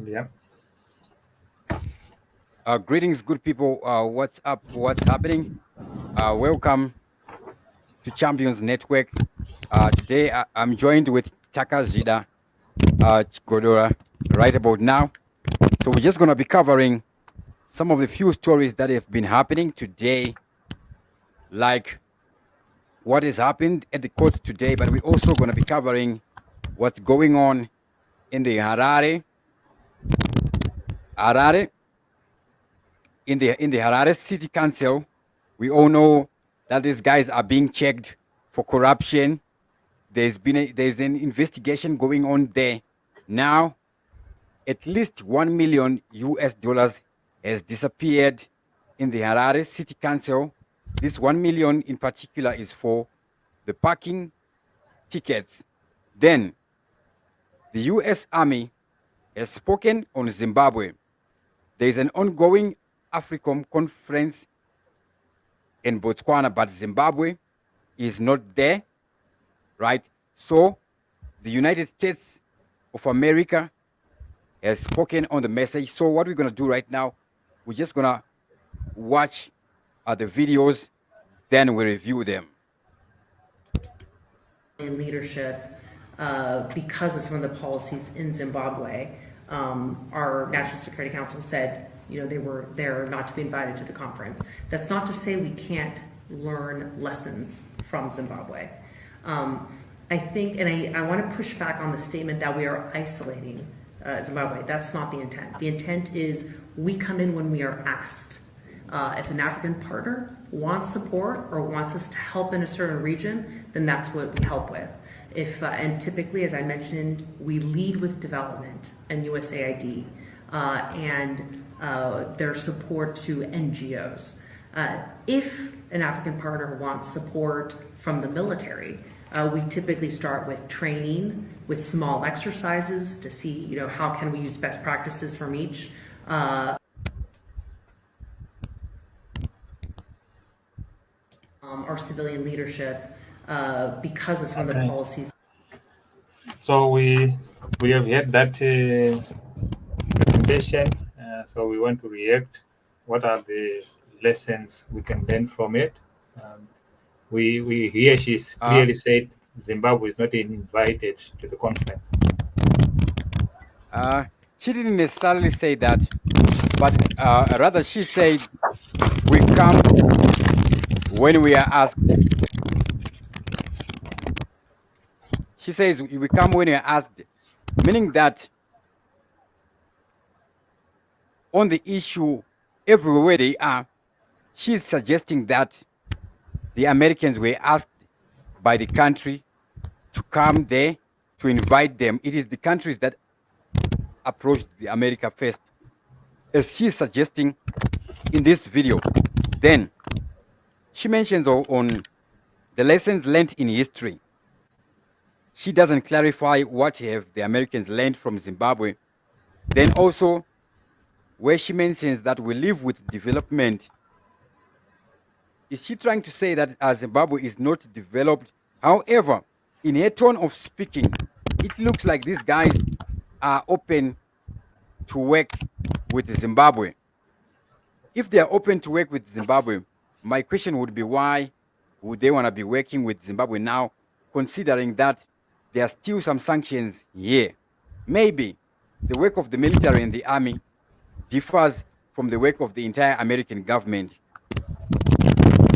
Yeah. Greetings, good people. What's up? What's happening? Welcome to Champions Network. Today I'm joined with Taka Zida Chigodora right about now. So we're just going to be covering some of the few stories that have been happening today, like what has happened at the court today, but we're also going to be covering what's going on in the Harare, in the Harare City Council. We all know that these guys are being checked for corruption. There's an investigation going on there now. At least $1 million has disappeared in the Harare City Council. This 1 million in particular is for the parking tickets. Then the US Army has spoken on Zimbabwe. There is an ongoing AFRICOM conference in Botswana, but Zimbabwe is not there, right? So the United States of America has spoken on the message. So what we're going to do right now, we're just going to watch the videos, then we review them. In leadership, because of some of the policies in Zimbabwe, our National Security Council said, they're not to be invited to the conference. That's not to say we can't learn lessons from Zimbabwe. I think, and I want to push back on the statement that we are isolating Zimbabwe. That's not the intent. The intent is we come in when we are asked. If an African partner wants support or wants us to help in a certain region, then that's what we help with. And typically, as I mentioned, we lead with development and USAID and their support to NGOs. If an African partner wants support from the military, we typically start with training, with small exercises to see, how can we use best practices from each. Our civilian leadership, because of some of the policies. So we have had that presentation. So we want to react. What are the lessons we can learn from it? She's clearly said Zimbabwe is not invited to the conference. She didn't necessarily say that, but rather she said we come when we are asked. She says we come when we are asked, meaning that on the issue, everywhere they are, she's suggesting that the Americans were asked by the country to come there to invite them. It is the countries that approached the America first, as she's suggesting in this video. Then she mentions on the lessons learned in history. She doesn't clarify what have the Americans learned from Zimbabwe. Then also, where she mentions that we live with development, is she trying to say that Zimbabwe is not developed? However, in her tone of speaking, it looks like these guys are open to work with Zimbabwe. If they are open to work with Zimbabwe, my question would be, why would they want to be working with Zimbabwe now, considering that there are still some sanctions here? Maybe the work of the military and the army differs from the work of the entire American government.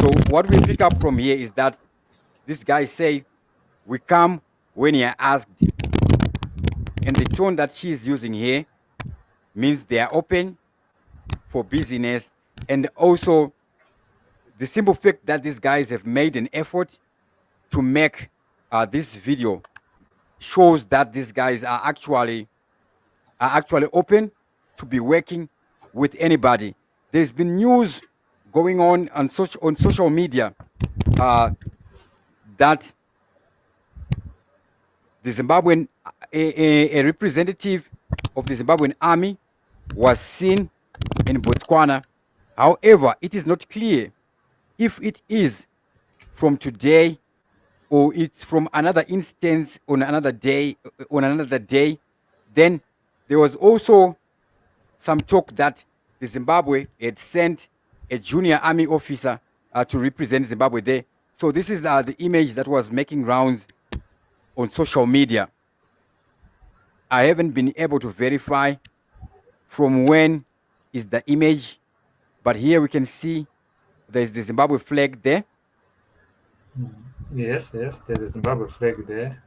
So what we pick up from here is that these guys say, we come when you're asked. And the tone that she's using here means they are open for business. And also the simple fact that these guys have made an effort to make this video shows that these guys are actually open to be working with anybody. There's been news going on social media that the Zimbabwean a representative of the Zimbabwean army was seen in Botswana. However, it is not clear if it is from today or it's from another instance on another day. Then there was also some talk that the Zimbabwe had sent a junior army officer to represent Zimbabwe there. So this is the image that was making rounds on social media. I haven't been able to verify from when is the image, but here we can see there's the Zimbabwe flag there. Yes, there's a Zimbabwe flag there,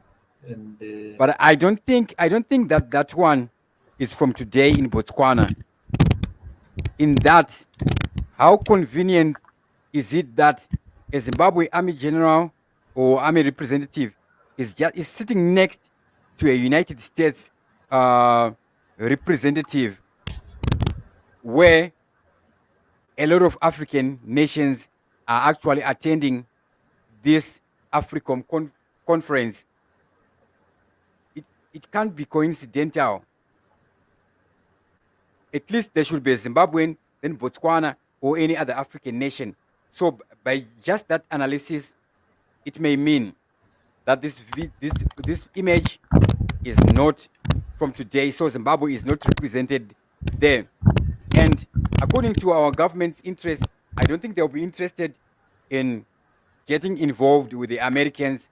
and But I don't think that one is from today in Botswana. In that, how convenient is it that a Zimbabwe Army general or army representative is sitting next to a United States representative, where a lot of African nations are actually attending this AFRICOM conference? It can't be coincidental. At least there should be a Zimbabwean, then Botswana, or any other African nation. So by just that analysis, it may mean that this image is not from today. So Zimbabwe is not represented there. And according to our government's interest, I don't think they'll be interested in getting involved with the Americans,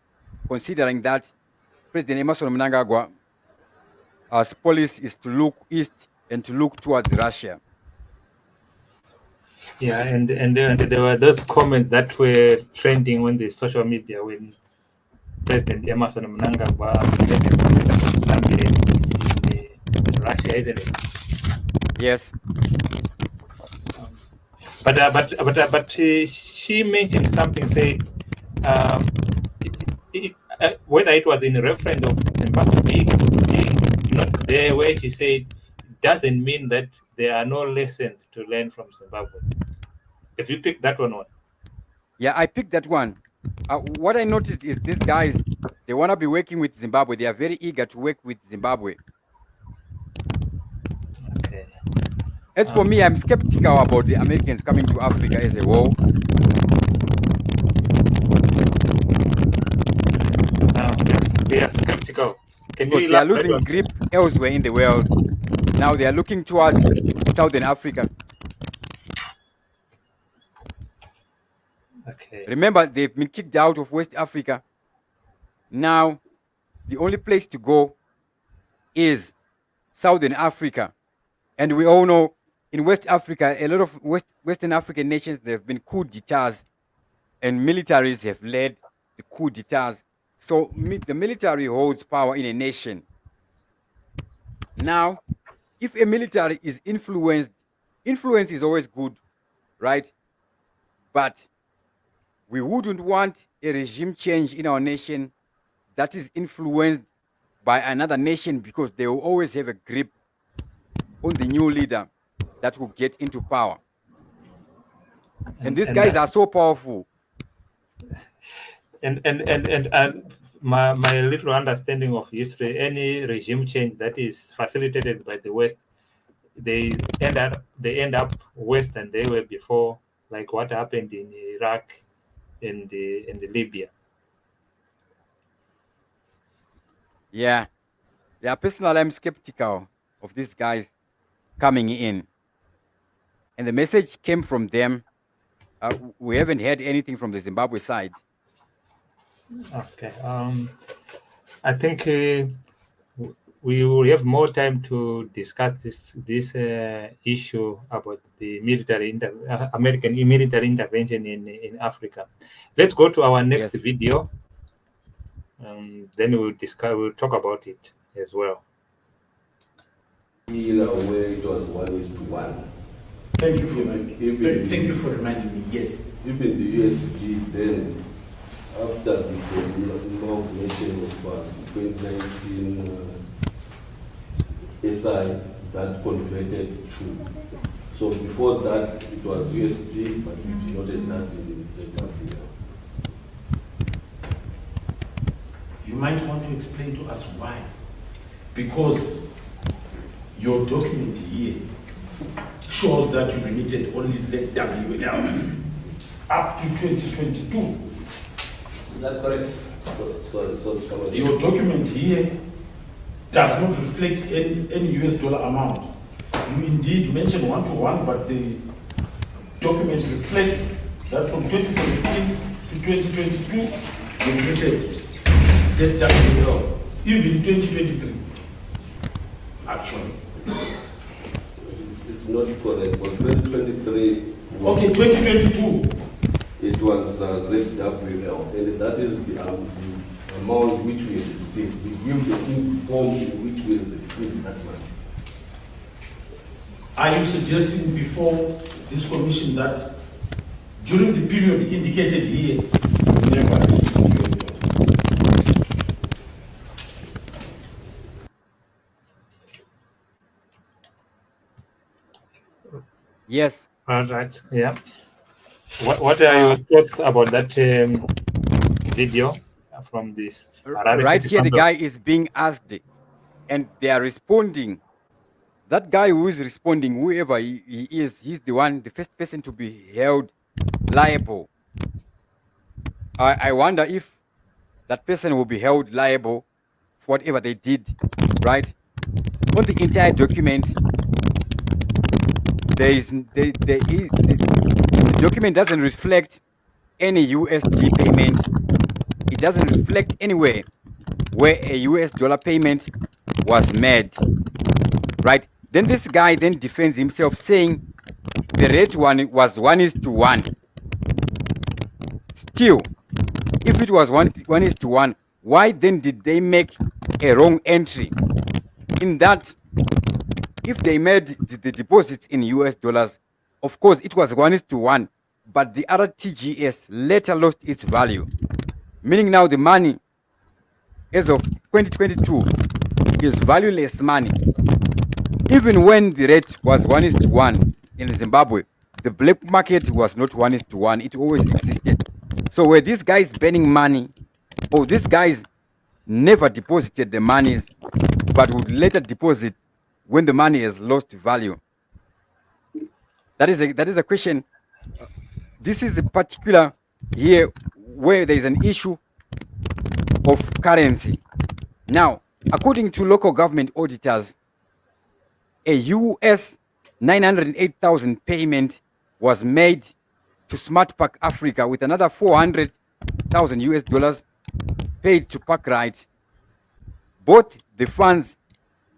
considering that President Emerson Mnangagwa's policy is to look east and to look towards Russia. yeah, and there were those comments that were trending on the social media when President Emerson Mnangagwa presented Zambia in Russia, isn't it? Yes. But she mentioned something, say whether it was in reference of Zimbabwe being not there, where she said doesn't mean that there are no lessons to learn from Zimbabwe. If you pick that one, Yeah, I picked that one. What I noticed is these guys, they want to be working with Zimbabwe. They are very eager to work with Zimbabwe. okay. As for me, I'm skeptical about the Americans coming to Africa as a whole. Yes, they are skeptical. Can you Because they are elaborate losing on grip elsewhere in the world. Now they are looking towards Southern Africa. Okay. Remember, they've been kicked out of West Africa. Now, the only place to go is Southern Africa. And we all know in West Africa, a lot of Western African nations, there have been coup d'etats, and militaries have led the coup d'etats. So the military holds power in a nation. Now, if a military is influenced, influence is always good, right? But we wouldn't want a regime change in our nation that is influenced by another nation, because they will always have a grip on the new leader that will get into power. And these guys are so powerful. And my little understanding of history, any regime change that is facilitated by the West, they end up worse than they were before, like what happened in Iraq and the Libya. Yeah. Personally, I'm skeptical of these guys coming in. And the message came from them. We haven't heard anything from the Zimbabwe side. Okay. I think we will have more time to discuss this issue about the American military intervention in Africa. Let's go to our next video. Then we'll talk about it as well. Where it was 1:1. Thank you for reminding me. Yes. Even the USD then, after the inauguration of 2019 SI, that converted to. So before that, it was USD, but it's not that in Zimbabwe. You might want to explain to us why. Because your document here shows that you remitted only ZWL up to 2022. Is that correct? Sorry. Your document here does not reflect any US dollar amount. You indeed mentioned 1-to-1, but the document reflects that from 2017 to 2022, you remitted ZWL, even 2023, actually. It's not correct. For 2023, Okay, 2022. it was ZWL, and that is the amount which we have received. We give the full form in which we have received that money. Are you suggesting before this commission that during the period indicated here, you never received US dollars? Yes. All right. Yeah. What are your thoughts about that video from this Harare Right City here, the Council? guy is being asked, and they are responding. That guy who is responding, whoever he is, he's the first person to be held liable. I wonder if that person will be held liable for whatever they did, right? On the entire document, the document doesn't reflect any USD payment. It doesn't reflect anywhere where a US dollar payment was made, right? Then this guy then defends himself saying the rate one was 1:1. Still, if it was 1:1, why then did they make a wrong entry? In that, if they made the deposits in US dollars, of course it was 1:1, but the RTGS later lost its value, meaning now the money as of 2022 is valueless money. Even when the rate was 1:1 in Zimbabwe, the black market was not 1:1, it always existed. So were these guys burning money, or these guys never deposited the monies but would later deposit when the money has lost value? That is a question. This is a particular here where there is an issue of currency. Now, according to local government auditors, a US 908,000 payment was made to Smart Park Africa, with another 400,000 US dollars paid to Parkrite. Both the funds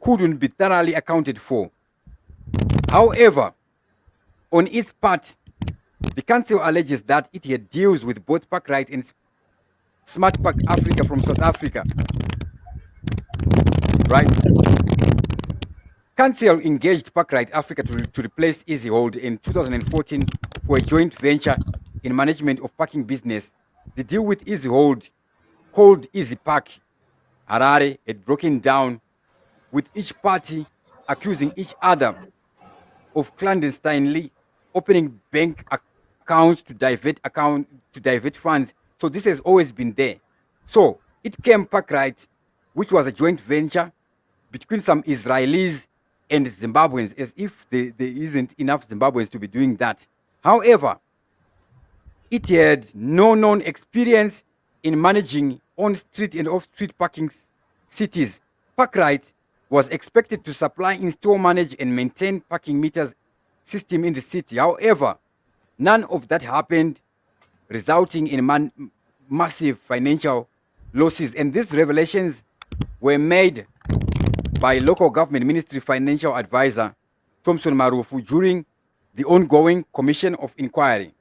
couldn't be thoroughly accounted for. However, on its part, the council alleges that it had deals with both Parkrite and Smart Park Africa from South Africa. Right? Council engaged Parkrite Africa to replace EasyHold in 2014 for a joint venture in management of parking business. The deal with EasyHold, called Easy Park Harare, had broken down, with each party accusing each other of clandestinely opening bank accounts to divert funds. So this has always been there. So it came Parkrite, which was a joint venture between some Israelis and Zimbabweans, as if there isn't enough Zimbabweans to be doing that. However, it had no known experience in managing on-street and off-street parking cities. Parkrite was expected to supply, install, manage, and maintain parking meters system in the city. However, none of that happened, resulting in massive financial losses. And these revelations were made by local government ministry financial advisor Thompson Marufu during the ongoing commission of inquiry.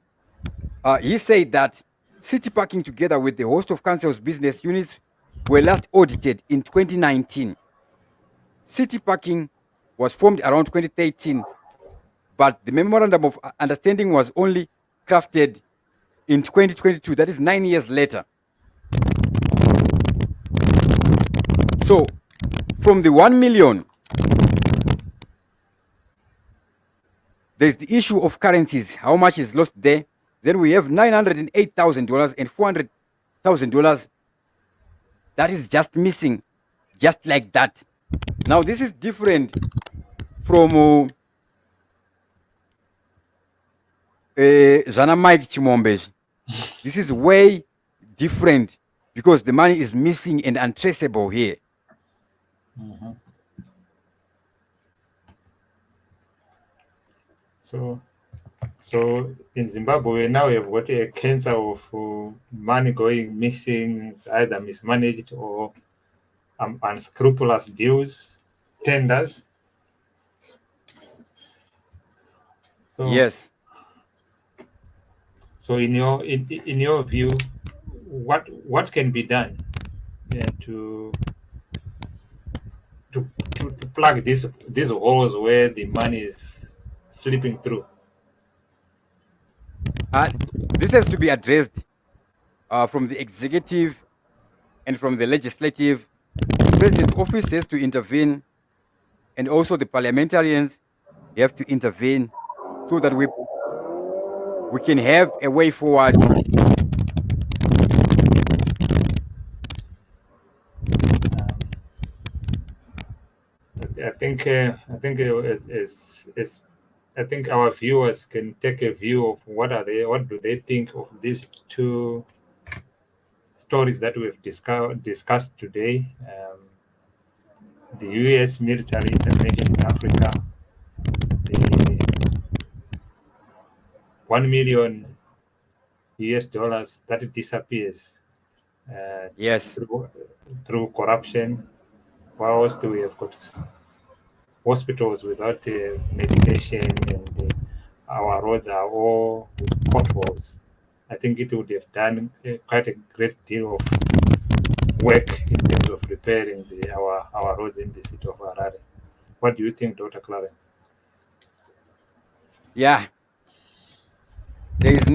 He said that city parking, together with the host of council's business units, were last audited in 2019. City parking was formed around 2013, but the memorandum of understanding was only crafted in 2022. That is 9 years later. So, from the 1 million, there's the issue of currencies, how much is lost there. Then we have $908,000 and $400,000 that is just missing, just like that. Now, this is different from Zana Mike Chimombe. This is way different because the money is missing and untraceable here. So in Zimbabwe now we have got a cancer of money going missing. It's either mismanaged or unscrupulous deals, tenders. So Yes. so in your view, what can be done to to plug these holes where the money is slipping through? This has to be addressed from the executive and from the legislative. The president's office has to intervene, and also the parliamentarians have to intervene so that we can have a way forward. I think I think our viewers can take a view of what do they think of these two stories that we've discussed today. The US military intervention in Africa, the $1 million that disappears Yes. through corruption, whilst we have got hospitals without medication, and our roads are all with potholes. I think it would have done quite a great deal of work in terms of repairing our roads in the city of Harare. What do you think, Dr. Clarence? Yeah. There's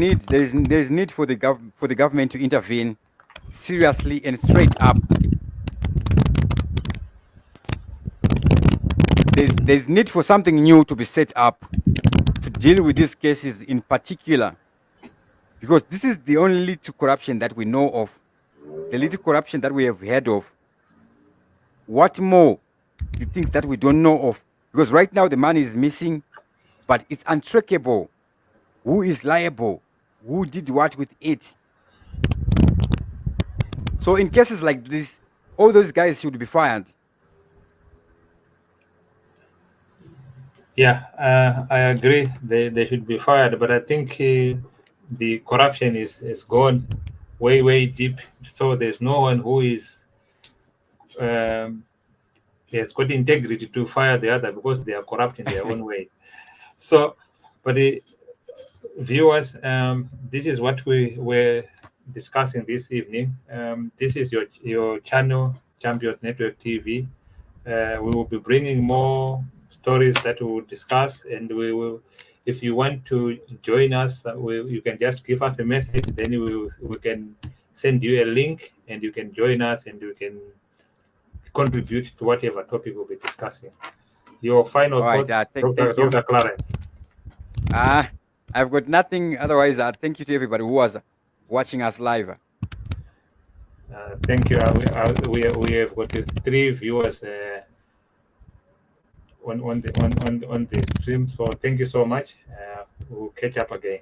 need for the government to intervene seriously and straight up. There's need for something new to be set up to deal with these cases in particular, because this is the only little corruption that we know of, the little corruption that we have heard of. What more? The things that we don't know of, because right now the money is missing, but it's untrackable. Who is liable? Who did what with it? So in cases like this, all those guys should be fired. Yeah, I agree. They should be fired, but I think the corruption is gone way deep. So there's no one who is has got integrity to fire the other because they are corrupt in their own ways. So, but the viewers, this is what we were discussing this evening. This is your channel, Champions Network TV. We will be bringing more stories that we will discuss, and we will. If you want to join us, you can just give us a message. Then we can send you a link, and you can join us, and you can contribute to whatever topic we'll be discussing. Your final All right, thoughts, thank you. Dr. Clarence. I've got nothing. Otherwise, thank you to everybody who was watching us live. Thank you. We have got 3 viewers on the stream. So thank you so much. We'll catch up again.